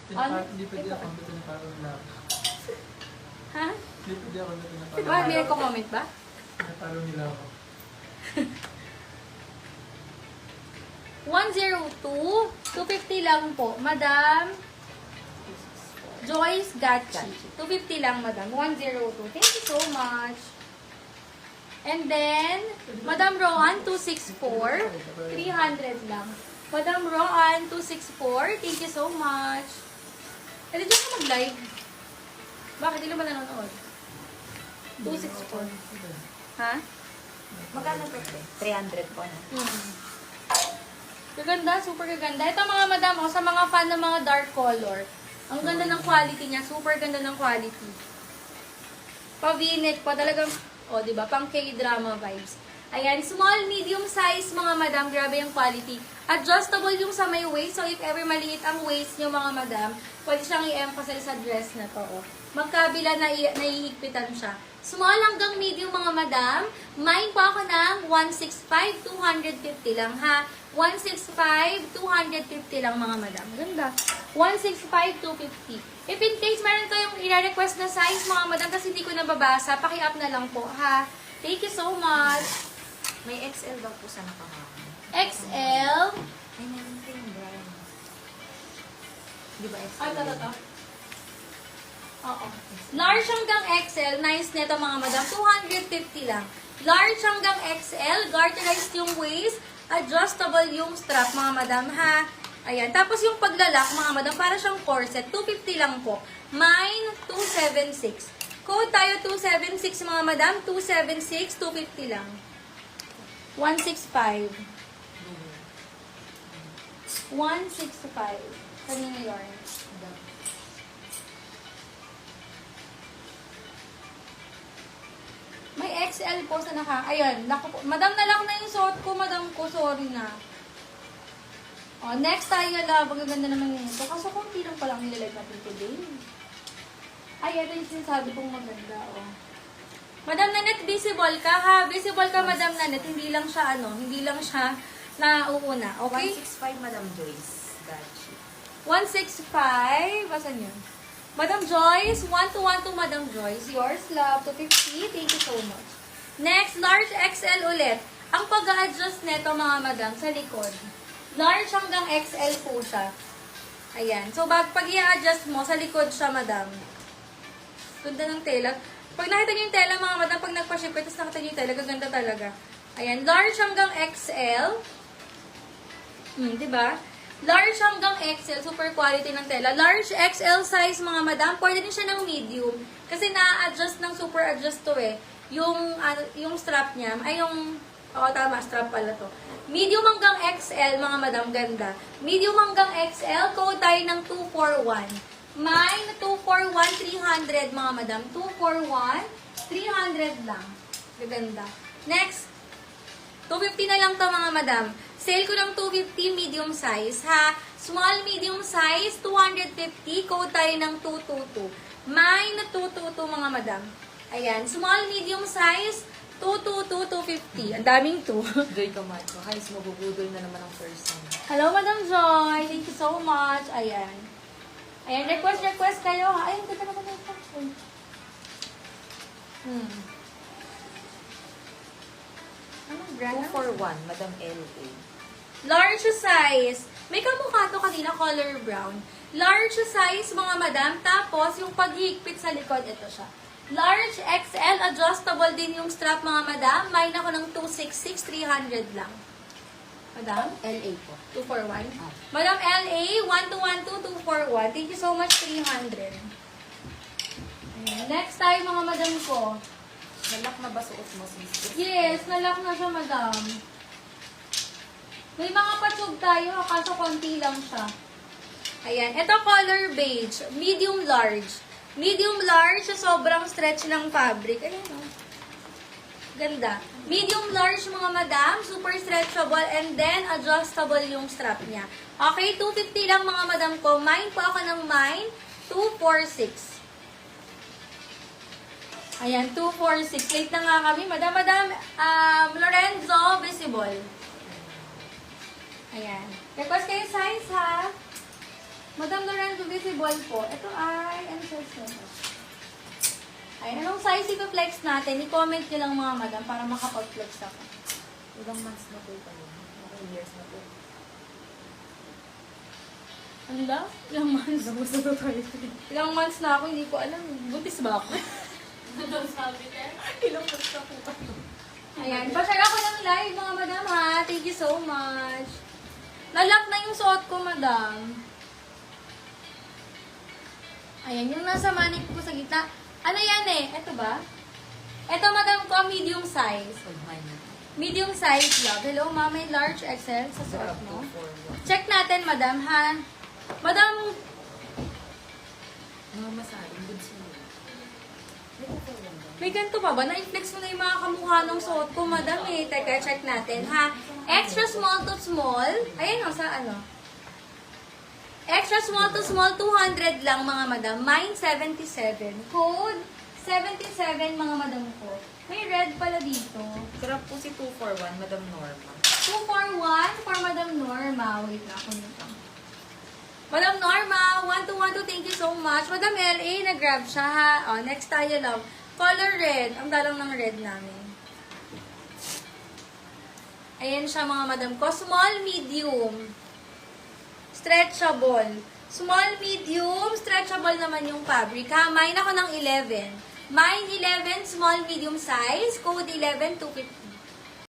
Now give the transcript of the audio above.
Hindi pwede ako na pinaparo nila ako. Ha? Hindi pwede ako na pinaparo Ba, may nagko-comment ba? Pinaparo nila ako. 102, 250 lang po. Madam Joyce Gachi. 250 lang, madam. 102. Thank you so much. And then, Madam Roan, 264. 300 lang. Madam Roan, 264. Thank you so much. Pwede dyan ka mag-live. Bakit? Hindi naman nanonood. 264. Ha? Magkano po ito? 300 po na. Gaganda, super gaganda. Ito mga madam, oh, sa mga fan ng mga dark color. Ang ganda ng quality niya. Super ganda ng quality. Pa-v-neck pa. Talagang, oh, diba? Pang K-drama vibes. Ayan, small, medium size mga madam. Grabe yung quality. Adjustable yung sa may waist. So, if ever maliit ang waist nyo mga madam, pwede siyang i-emphasize sa dress na to. Oh. Magkabila na nahihigpitan siya. Small hanggang medium mga madam. Mine po ako ng 165, 250 lang ha. 165, 250 lang mga madam. Ganda. 165, 250. If in case meron kayong i-request na size mga madam kasi hindi ko nababasa, paki-up na lang po ha. Thank you so much. May XL daw po sa nakahapon. XL. Ay, meron po yung brand. Di ba XL? Ay, ito. Oo. Large hanggang XL, nice nito mga madam, 250 lang. Large hanggang XL, garterized yung waist, adjustable yung strap mga madam ha. Ayan, tapos yung paglalak mga madam, para siyang corset, 250 lang po. Mine, 276. Code tayo 276 mga madam, 276, 250 lang. 165. 165. Kanina yun. May XL po sa Ayun. Madam na lang na yung suot ko. Madam ko. Sorry na. Oh, next tayo love. Ang ganda naman yun ito. Kaso konti lang palang nilalagay natin today. Ay, ito yung sinasabi kong maganda. Oh. Madam Nanette, visible ka ha. Visible ka, Madam Nanette. Hindi lang siya hindi lang siya nauuna. Okay? 165, Madam Joyce. Gachi. 165. Basan yun? Madam Joyce, 1212 Madam Joyce. Yours, love, 250. Thank you so much. Next, large XL ulit. Ang pag-a-adjust nito mga madam sa likod. Large hanggang XL po siya. Ayan. So, pag i-adjust mo, sa likod siya, madam. Ganda ng tela. Pag nakita niyo yung tela, mga madam, pag nagpa-ship, tapos nakita niyo yung tela, gaganda talaga. Ayan. Large hanggang XL. Diba? Large hanggang XL, super quality ng tela. Large XL size mga madam, pwede din siya ng medium. Kasi na-adjust ng super adjust to eh. Yung strap niya, tama, strap pala to. Medium hanggang XL mga madam, ganda. Medium hanggang XL, code tayo ng 241. Mine, 241, 300 mga madam. 241, 300 lang. Gaganda. Next, 250 na lang to mga madam. Sale ko ng 250 medium size, ha? Small medium size, 250. Code tayo ng 222. Mine na 222 mga madam. Ayan. Small medium size, 222, 250. Ang daming 2. Joy Camacho. Guys, mabubudol na naman ang person. Hello, Madam Joy. Thank you so much. Ayan. Ayan. Request kayo, ha? Ayun, ganda naman ito. Anong brand? 241, Madam L.A. Large size. May kamukha to kanina, color brown. Large size, mga madam. Tapos, yung paghigpit sa likod, ito siya. Large XL, adjustable din yung strap, mga madam. Mine ako ng 266, 300 lang. Madam? L.A. po. 241. Madam LA, 1212, 241. Thank you so much, 300. Ayan. Next tayo, mga madam ko. Nalak na ba suot mo, sis? Yes, nalock na siya, madam. May mga patsug tayo, kaso konti lang siya. Ayan. Ito color beige. Medium large. Medium large, sobrang stretch ng fabric. Ayan o. Ganda. Medium large mga madam. Super stretchable and then adjustable yung strap niya. Okay, 250 lang mga madam ko. Mine po ako ng mine. 246. Ayan, 246. Late na nga kami. Madam, Lorenzo, visible. Ayan. Request kayo size, ha? Madam Lorenzo, visible po. Ito ay, ano size na ito? Ay, anong size ipa-flex natin? I-comment nyo lang mga madam para makapag-flex ako. Ilang months na po kayo. Ilang years na po. Ano lang? Ilang months? Ilang months na po tayo. Ilang months na ako, hindi ko alam. Buntis ba ako? Ilang months na po kayo. Ayan, pa-share ako ng live mga madam ha. Thank you so much. Lalak na yung suot ko, madam. Ayan, yung nasa manik ko sa gitna. Ano yan eh? Ito ba? Ito, madam ko, medium size. Medium size, love. Hello, ma'am. May large XL sa suot mo. Check natin, madam, ha? Madam, Mga masaling good sa iyo. may ganito pa ba? Na-inflex mo na yung mga kamukha ng suot ko, madam eh. Teka, check natin, ha? Extra small to small. Ayan o, sa ano? Extra small to small, 200 lang, mga madam. Mine, 77. Code, 77, mga madam ko. May red pala dito. Sarap po si 241, Madam Norma. 241 for Madam Norma. Wait na ako nito. Madam Norma, 1212, thank you so much. Madam LA, nag-grab siya ha. Oh, next tayo, love. Color red. Ang dalang ng red namin. Ayan siya, mga madam ko. Small, medium. Stretchable. Small, medium, stretchable naman yung fabric. Ha, mine ako ng 11. Mine 11, small, medium size. Code 11, 250.